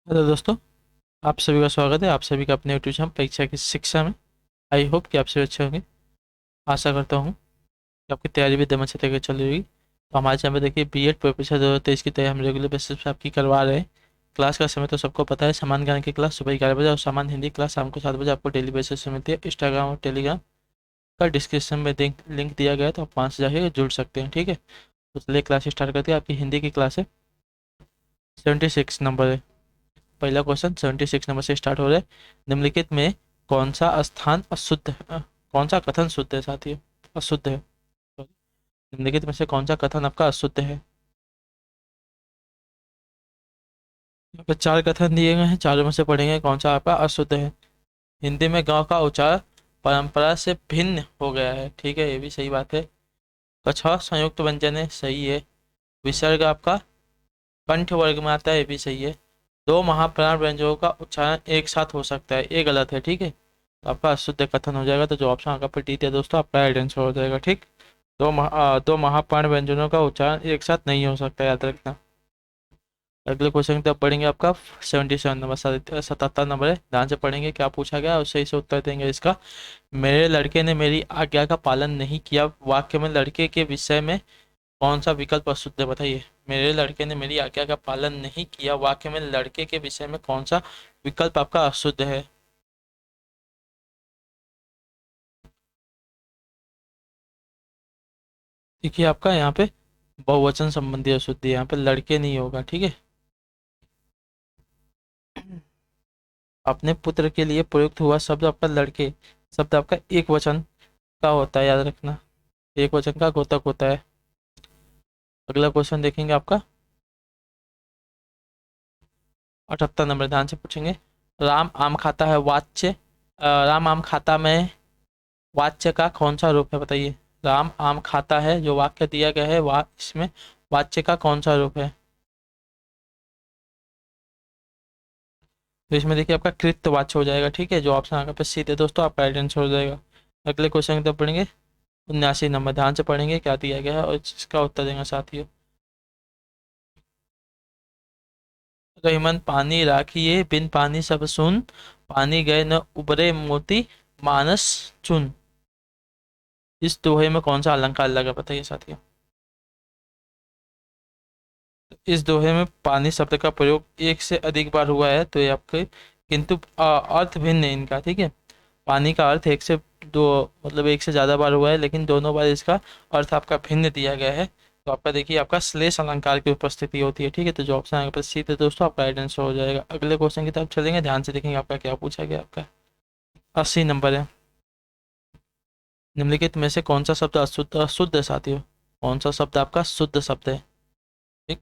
Hello दोस्तों, आप सभी का स्वागत है। आप सभी का अपने यूट्यूब चैनल परीक्षा की शिक्षा में। आई होप कि आप सभी अच्छे होंगे। आशा करता हूँ कि आपकी तैयारी भी एकदम अच्छे तरीके से चल रही होगी। तो हमारे चैनल पे देखिए बीएड प्रोफेसर 2023 की तैयारी हम रेगुलर बेसिस पे आपकी करवा रहे हैं। क्लास का समय तो सबको पता है, सामान्य ज्ञान की क्लास सुबह 11 बजे और सामान्य हिंदी क्लास शाम को 7 बजे आपको डेली बेसिस पे मिलती है। इंस्टाग्राम और टेलीग्राम का डिस्क्रिप्शन में लिंक दिया गया है, तो आप वहाँ से जाके जुड़ सकते हैं। ठीक है, तो चलिए क्लास स्टार्ट करते हैं। आपकी हिंदी की क्लास है, 76 नंबर है। पहला क्वेश्चन 76 नंबर से स्टार्ट हो रहा है। निम्नलिखित में कौन सा स्थान अशुद्ध कौन सा कथन शुद्ध है साथियों? अशुद्ध है। Sorry। निम्नलिखित में से कौन सा कथन आपका अशुद्ध है? यहाँ पे चार कथन दिए गए हैं, चारों में से पढ़ेंगे कौन सा आपका अशुद्ध है। हिंदी में गांव का उच्चारण परंपरा से भिन्न हो गया है। ठीक है, ये भी सही बात है। कछा संयुक्त व्यंजन है, सही है। विसर्ग आपका कंठ वर्ग में आता है, ये भी सही है। दो महाप्राण व्यंजनों का उच्चारण एक साथ हो सकता है, ये गलत है। ठीक है, तो आपका अशुद्ध कथन हो जाएगा। तो जो ऑप्शन आपका पर डी है दोस्तों, आपका राइट आंसर हो जाएगा। ठीक, दो महाप्राण व्यंजनों का उच्चारण एक साथ नहीं हो सकता, याद रखना। अगले क्वेश्चन की तरफ पढ़ेंगे। आपका 77 नंबर 77 नंबर है, ध्यान से पढ़ेंगे क्या पूछा गया और सही से उत्तर देंगे इसका। मेरे लड़के ने मेरी आज्ञा का पालन नहीं किया, वाक्य में लड़के के विषय में कौन सा विकल्प अशुद्ध है, बताइए। मेरे लड़के ने मेरी आज्ञा का पालन नहीं किया, वाक्य में लड़के के विषय में कौन सा विकल्प आपका अशुद्ध है? देखिए, आपका यहाँ पे बहुवचन संबंधी अशुद्धि है, यहाँ पे लड़के नहीं होगा। ठीक है, अपने पुत्र के लिए प्रयुक्त हुआ शब्द आपका लड़के शब्द आपका एक वचन का होता है, याद रखना। एक वचन का गोतक होता है। अगला क्वेश्चन देखेंगे आपका 78 नंबर, ध्यान से पूछेंगे। राम आम खाता है, वाच्य राम आम खाता में वाच्य का कौन सा रूप है, बताइए। राम आम खाता है, जो वाक्य दिया गया है इसमें वाच्य का कौन सा रूप है? तो इसमें देखिए आपका कृतवाच्य हो जाएगा। ठीक है, जो ऑप्शन आपका पे सी है दोस्तों, आपका राइट आंसर हो जाएगा। अगले क्वेश्चन की तरफ पढ़ेंगे। 79 नंबर, ध्यान से पढ़ेंगे क्या दिया गया है और इसका उत्तर देंगे साथियों। रहीमन पानी राखिए, बिन पानी सब सुन, पानी गए न उबरे मोती, मानस चुन। इस दोहे में कौन सा अलंकार लगा, बताइए साथियों। इस दोहे में पानी शब्द का प्रयोग एक से अधिक बार हुआ है, तो ये आपके किंतु अर्थ भिन्न है इनका। ठीक है, पानी का अर्थ एक से दो, मतलब एक से ज़्यादा बार हुआ है, लेकिन दोनों बार इसका अर्थ आपका भिन्न दिया गया है। तो आपका देखिए आपका श्लेष अलंकार की उपस्थिति होती है। ठीक है, तो जो ऑप्शन आपके पास सी है दोस्तों, आपका राइट आंसर हो जाएगा। अगले क्वेश्चन की तरफ चलेंगे, ध्यान से देखेंगे आपका क्या पूछा गया। आपका 80 नंबर है। निम्नलिखित में से कौन सा शब्द अशुद्ध अशुद्ध है साथियों? कौन सा शब्द आपका शुद्ध शब्द है? ठीक,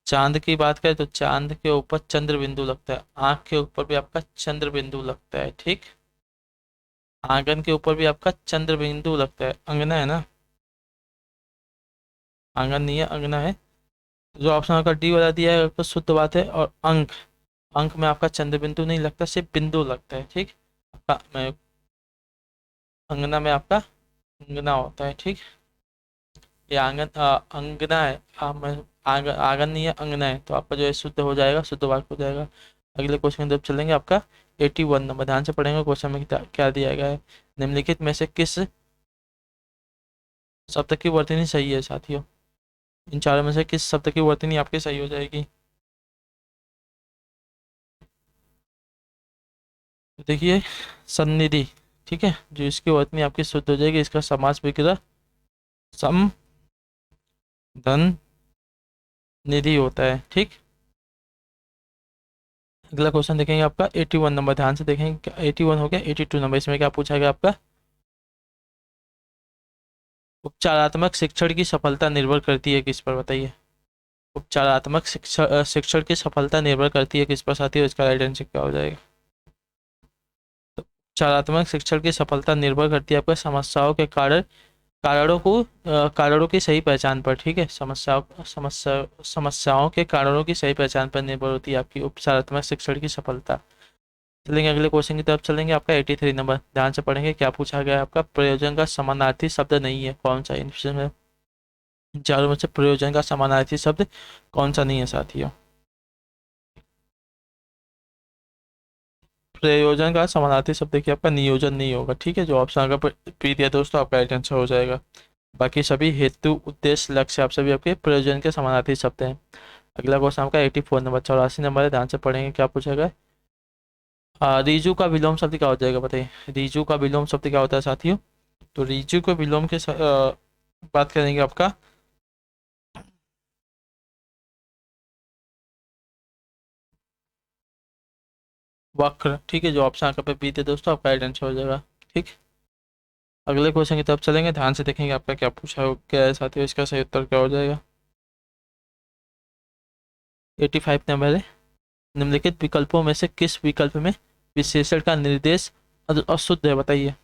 चांद की बात करें तो चांद के ऊपर चंद्र बिंदु लगता है, आंख के ऊपर भी आपका चंद्र बिंदु लगता है। ठीक, आंगन के ऊपर भी आपका चंद्र बिंदु लगता है। अंगना है ना, आंगन नहीं है, अंगना है। जो ऑप्शन आपका डी वाला दिया है आपका शुद्ध बात है। और अंक अंक में आपका चंद्र बिंदु नहीं लगता, सिर्फ बिंदु लगता है। ठीक, आपका अंगना में आपका अंगना होता है। ठीक, ये अंगना है। आंगन नहीं है, अंगना है। तो आपका जो है शुद्ध हो जाएगा, शुद्ध वाक्य हो जाएगा। अगले क्वेश्चन की तरफ चलेंगे। आपका 81 नंबर, ध्यान से पढ़ेंगे क्वेश्चन में क्या दिया गया है। निम्नलिखित में से किस शब्द की वर्तनी सही है साथियों? इन चारों में से किस शब्द की वर्तनी आपकी सही हो जाएगी? तो देखिए, सन्निधि। ठीक है, जो इसकी वर्तनी आपकी शुद्ध हो जाएगी, इसका समास विग्रह सम धन निधि होता है। ठीक, अगला क्वेश्चन देखेंगे आपका 81 नंबर, ध्यान से देखेंगे। 81 हो गया, 82 नंबर, इसमें क्या पूछा गया आपका। उपचारात्मक शिक्षण की सफलता निर्भर करती है किस पर, बताइए। उपचारात्मक शिक्षण की सफलता निर्भर करती है किस पर साथियों? इसका राइट आंसर क्या हो जाएगा? उपचारात्मक शिक्षण की सफलता निर्भर करती है आपके समस्याओं के कारणों की सही पहचान पर। ठीक है, समस्याओं के कारणों की सही पहचान पर निर्भर होती है आपकी उपचारात्मक शिक्षण की सफलता। चलेंगे अगले क्वेश्चन की तरफ चलेंगे। आपका 83 नंबर, ध्यान से पढ़ेंगे क्या पूछा गया है आपका। प्रयोजन का समानार्थी शब्द नहीं है, कौन सा? इनमें इन चारों में से प्रयोजन का समानार्थी शब्द कौन सा नहीं है साथियों? प्रयोजन का समानार्थी शब्द देखिए आपका नियोजन नहीं होगा, ठीक है। जो ऑप्शन अगर पी दिया दोस्तों आपका राइट आंसर हो जाएगा। बाकी सभी हेतु उद्देश्य लक्ष्य आप सभी आपके प्रयोजन के समानार्थी शब्द हैं। अगला क्वेश्चन आपका 84 नंबर 84 नंबर है, ध्यान से पढ़ेंगे क्या पूछा गया। रिजु का विलोम शब्द क्या हो जाएगा बताइए। रिजु का विलोम शब्द क्या होता है साथियों। तो रिजु को विलोम के बात करेंगे आपका वक्र, ठीक है। जो ऑप्शन आपका पे बी थे दोस्तों आपका राइट आंसर हो जाएगा, ठीक। अगले क्वेश्चन की तरफ चलेंगे, ध्यान से देखेंगे आपका क्या पूछा हो क्या है साथियों, इसका सही उत्तर क्या हो जाएगा। 85 नंबर है, निम्नलिखित विकल्पों में से किस विकल्प में विशेषण का निर्देश अशुद्ध है बताइए।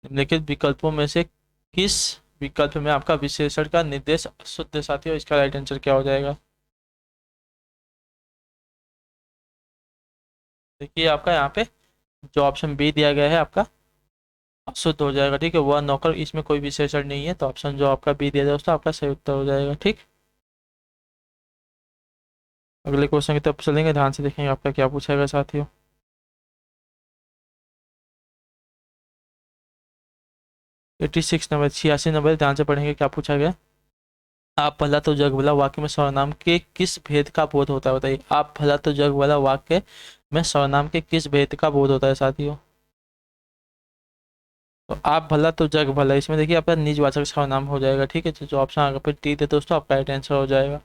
निम्नलिखित विकल्पों में से किस विकल्प में आपका विशेषण का निर्देश अशुद्ध है साथियों, इसका राइट आंसर क्या हो जाएगा। देखिए आपका यहाँ पे जो ऑप्शन बी दिया गया है आपका अशुद्ध हो जाएगा, ठीक है। वह नौकर, इसमें कोई विशेषण नहीं है, तो ऑप्शन जो आपका बी दिया जाए दोस्तों आपका सही उत्तर हो जाएगा, ठीक। अगले क्वेश्चन की तरफ चलेंगे, ध्यान से देखेंगे आपका क्या पूछेगा साथियों। 86 नंबर 86 नंबर, ध्यान से पढ़ेंगे क्या पूछा गया। आप भला तो जग भला वाक्य में सर्वनाम के किस भेद का बोध होता है बताइए। आप भला तो जग भला वाक्य में सर्वनाम के किस भेद का बोध होता है साथियों। तो आप भला तो जग भला, इसमें देखिए आपका निजवाचक सर्वनाम हो जाएगा, ठीक है। जो ऑप्शन आगे पे टी थे दोस्तों आपका राइट आंसर हो जाएगा।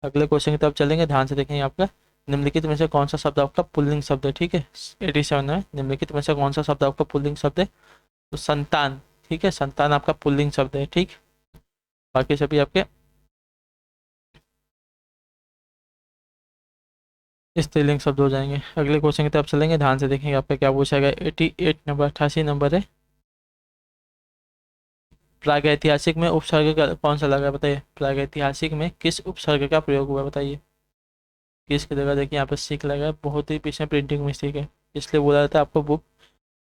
अगले क्वेश्चन की तरफ चलेंगे, ध्यान से देखेंगे आपका निम्नलिखित में से कौन सा शब्द आपका पुल्लिंग शब्द है, ठीक है। 87 है, निम्नलिखित में से कौन सा शब्द आपका पुल्लिंग शब्द है। तो संतान, ठीक है, संतान आपका पुल्लिंग शब्द है, ठीक। बाकी सभी आपके स्त्रीलिंग शब्द हो जाएंगे। अगले क्वेश्चन की तरफ चलेंगे, ध्यान से देखेंगे आपका क्या पूछा गया। 88 नंबर 88 नंबर है, प्रागैतिहासिक में उपसर्ग का कौन सा लगा है बताइए। प्रागैतिहासिक में किस उपसर्ग का प्रयोग हुआ है बताइए। किसकी जगह देखिए यहाँ पे सीख लगा है, बहुत ही पीछे प्रिंटिंग मिस्टेक है, इसलिए बोला जाता है आपको बुक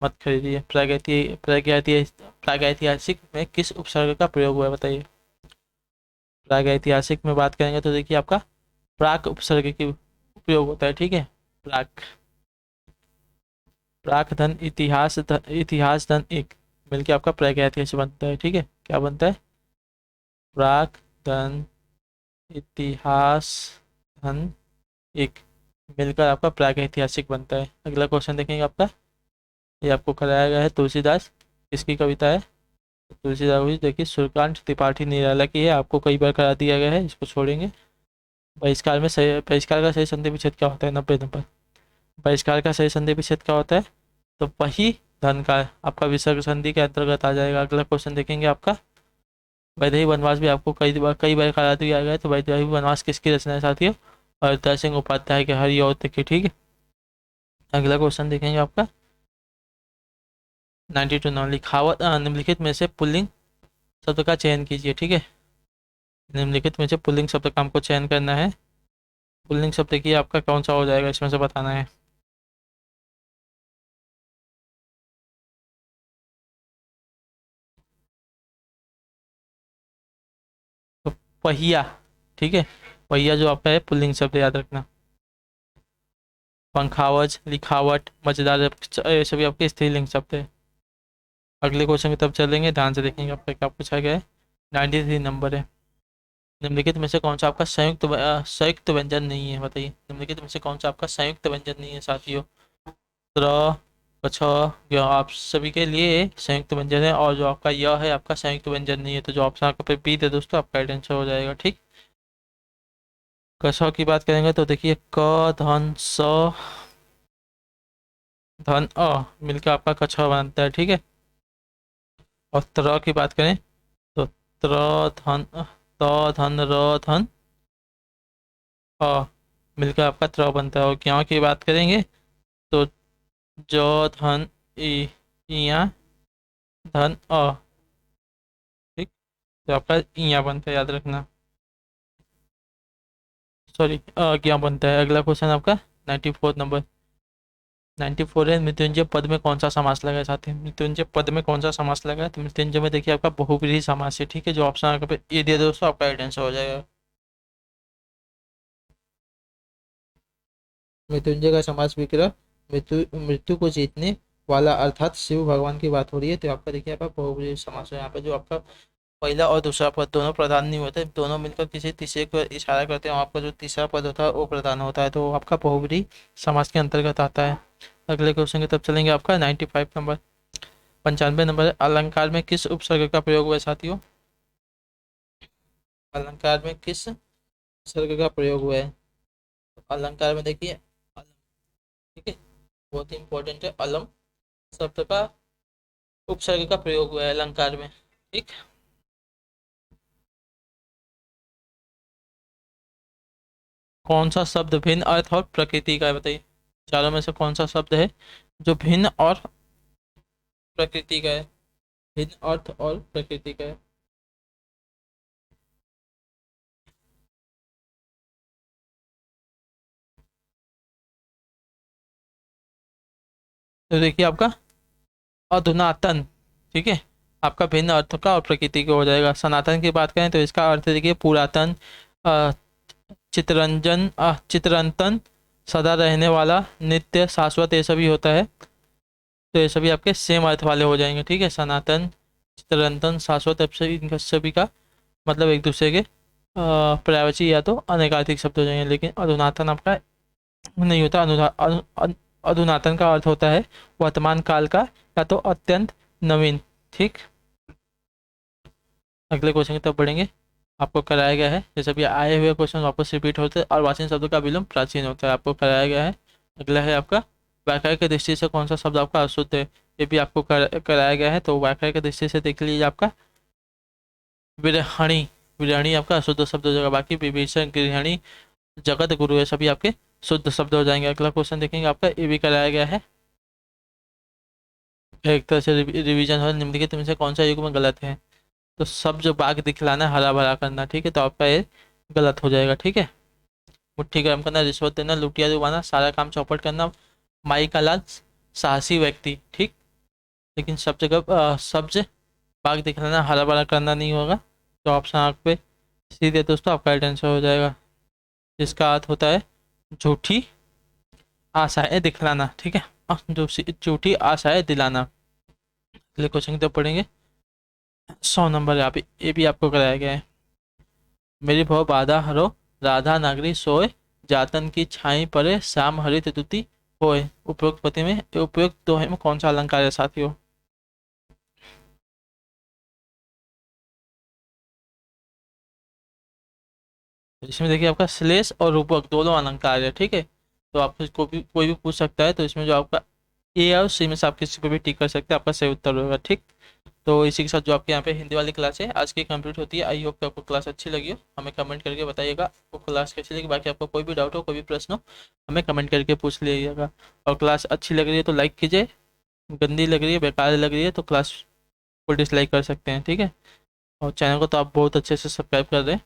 मत खरीदिए। प्रागैतिहासिक में किस उपसर्ग का प्रयोग हुआ है बताइए। प्रागैतिहासिक में बात करेंगे तो देखिए आपका प्राक उपसर्ग की उपयोग होता है, ठीक है। प्राक, प्राक धन इतिहास धन, इतिहास धन एक मिलके आपका प्रागैतिहासिक बनता है, ठीक है। क्या बनता है, प्राक धन इतिहास धन एक मिलकर आपका प्रागैतिहासिक बनता है। अगला क्वेश्चन देखेंगे आपका, ये आपको कराया गया है तुलसीदास, किसकी कविता है। तुलसीदास की देखिए सूर्यकांत त्रिपाठी निराला की है, आपको कई बार करा दिया गया है, इसको छोड़ेंगे। बहिष्कार में सही, बहिष्कार का सही संधि विच्छेद क्या होता है। 90 नंबर, बहिष्कार का सही संधि विच्छेद क्या होता है। तो वही धन का आपका विसर्ग संधि के अंतर्गत आ जाएगा। अगला क्वेश्चन देखेंगे आपका, वैदेही वनवास भी आपको कई बार करा दिया गया है, तो वैदेही वनवास किसकी रचना है साथियों। और दया सिंह उपाध्याय के हरिऔध की, ठीक है। अगला क्वेश्चन देखेंगे आपका 92 नंबर, लिखावट निम्नलिखित में से पुल्लिंग शब्द का चयन कीजिए, ठीक है। निम्नलिखित में से पुल्लिंग शब्द का हमको चयन करना है। पुल्लिंग शब्द देखिए आपका कौन सा हो जाएगा, इसमें से बताना है। तो पहिया, ठीक है, पहिया जो आपका है पुल्लिंग शब्द, याद रखना। पंखावज, लिखावट, मजेदार, ये सभी आपके स्त्रीलिंग शब्द है। अगले क्वेश्चन की तरफ चलेंगे, ध्यान से देखेंगे आपका क्या पूछा गया है। 93 नंबर है, निम्नलिखित में से कौन सा आपका संयुक्त व्यंजन नहीं है बताइए। निम्नलिखित में से कौन सा आपका संयुक्त व्यंजन नहीं है साथियों। त्र, छ, य आप सभी के लिए संयुक्त व्यंजन है, और जो आपका यह है आपका संयुक्त व्यंजन नहीं है, तो जो ऑप्शन आपका पे बी है दोस्तों आपका राइट आंसर हो जाएगा, ठीक। कछव की बात करेंगे तो देखिए क धन स धन अ मिलकर आपका कछव बनता है, ठीक है। और त्र की बात करें तो त्र धन त धन र धन अ मिलकर आपका त्र बनता है। और ज्ञ की बात करेंगे तो ज धन ई, इया धन अ, ठीक। तो आपका इया बनता है, याद रखना। सॉरी, अज्ञा बनता है। अगला क्वेश्चन आपका 94 नंबर, 94 है, मृत्युंजय पद में कौन सा समास लगा है साथी? मृत्युंजय पद में कौन सा समास लगा है? तो मृत्युंजय में देखिए आपका बहुब्रीहि समास है, ठीक है। जो ऑप्शन आपके पे ए दिया दोस्तों, आपका राइट आंसर हो जाएगा। मृत्युंजय का समास विग्रह, मृत्यु मृत्यु को जीतने वाला, अर्थात शिव भगवान की बात हो रही है, तो आपका देखिए आपका बहुब्रीहि समास है। यहाँ पे जो आपका पहला और दूसरा पद दोनों प्रधान नहीं होते, दोनों मिलकर किसी तीसरे को इशारा करते हैं, आपका जो तीसरा पद होता है वो प्रधान होता है, तो आपका बहुब्रीहि समास के अंतर्गत आता है। अगले क्वेश्चन की तरफ चलेंगे। आपका 95 नंबर, 95 नंबर है, अलंकार में किस उपसर्ग का प्रयोग हुआ है साथियों? अलंकार में किस उपसर्ग का प्रयोग हुआ है? तो अलंकार में देखिए अलम, ठीक है, बहुत ही इंपॉर्टेंट है, अलम शब्द का उपसर्ग का प्रयोग हुआ है अलंकार में, ठीक। कौन सा शब्द भिन्न अर्थ और प्रकृति का है, बताइए। चारों में से कौन सा शब्द है जो भिन्न और प्रकृति का है? भिन्न अर्थ और प्रकृति का है। तो देखिए आपका अधुनातन, ठीक है, आपका भिन्न अर्थ का और प्रकृति का हो जाएगा। सनातन की बात करें तो इसका अर्थ देखिए पुरातन, अ, चितरंजन, चितरंतन, सदा रहने वाला, नित्य, शाश्वत, ये सभी होता है। तो ये सभी आपके सेम अर्थ वाले हो जाएंगे, ठीक है। सनातन, चितरंतन, शाश्वत, अब सभी इनका सभी का मतलब एक दूसरे के पर्यायवाची या तो अनेकार्थिक शब्द हो जाएंगे, लेकिन अधुनातन आपका नहीं होता। अधुनातन का अर्थ होता है वर्तमान काल का या तो अत्यंत नवीन, ठीक। अगले क्वेश्चन की तरफ बढ़ेंगे। आपको कराया गया है जैसे भी आए हुए क्वेश्चन वापस रिपीट होते हैं, और वाचन शब्दों का विलोम प्राचीन होता है, आपको कराया गया है। अगला है आपका व्याकरण की दृष्टि से कौन सा शब्द आपका अशुद्ध है, ये भी आपको कराया गया है। तो व्याकरण की दृष्टि से देख लीजिए आपका विरहणी, विरहणी आपका अशुद्ध शब्द हो जाएगा। बाकी विभीषण, गृहिणी, जगत गुरु, ये सभी आपके शुद्ध शब्द हो जाएंगे। अगला क्वेश्चन देखेंगे आपका, ये भी कराया गया है, एक तरह से रिवीजन हो। निम्नलिखित में से कौन सा युग में गलत है? तो सब जो बाग दिखलाना, हरा भरा करना, ठीक है, तो आपका ये गलत हो जाएगा, ठीक है। मुट्ठी गर्म करना, रिश्वत देना, लुटिया डुबाना, सारा काम चौपट करना, माई का लाल, साहसी व्यक्ति, ठीक। लेकिन सब जगह सब्ज बाग दिखलाना, हरा भरा करना नहीं होगा, तो ऑप्शन आप पे सीधे दोस्तों आपका राइट आंसर हो जाएगा, जिसका अर्थ होता है झूठी आशाएं दिखलाना, ठीक है, झूठी आशाएं दिलाना। अगले क्वेश्चन की तरफ पढ़ेंगे। 100 नंबर यहाँ पे ये भी आपको कराया गया है। मेरी भव बाधा हरो, राधा नागरी सोए, जातन की छाई परे, श्याम हरित तुति होए। उपरोक्त पति में उपयुक्त दोहे में कौन सा अलंकार है साथियों? इसमें देखिए आपका श्लेष और रूपक दोनों अलंकार है, ठीक है। तो आपको कोई भी पूछ सकता है, तो इसमें जो आपका ए और सी में से आप किसी को भी टिक कर सकते हैं, आपका सही उत्तर होगा, ठीक। तो इसी के साथ जो आपके यहाँ पे हिंदी वाली क्लास है आज की कंप्लीट होती है। आई होप कि आपको क्लास अच्छी लगी हो, हमें कमेंट करके बताइएगा आपको क्लास कैसी लगी। बाकी आपको कोई भी डाउट हो, कोई भी प्रश्न हो, हमें कमेंट करके पूछ लीजिएगा। और क्लास अच्छी लग रही है तो लाइक कीजिए, गंदी लग रही है, बेकार लग रही है तो क्लास को डिसलाइक कर सकते हैं, ठीक है। और चैनल को तो आप बहुत अच्छे से सब्सक्राइब कर रहे हैं,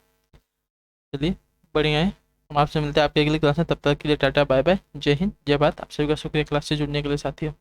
चलिए बढ़िया है। हम आपसे मिलते हैं आपकी अगली क्लास में, तब तक के लिए टाटा बाय बाय, जय हिंद जय भारत। आप सभी का शुक्रिया क्लास से जुड़ने के लिए साथियों।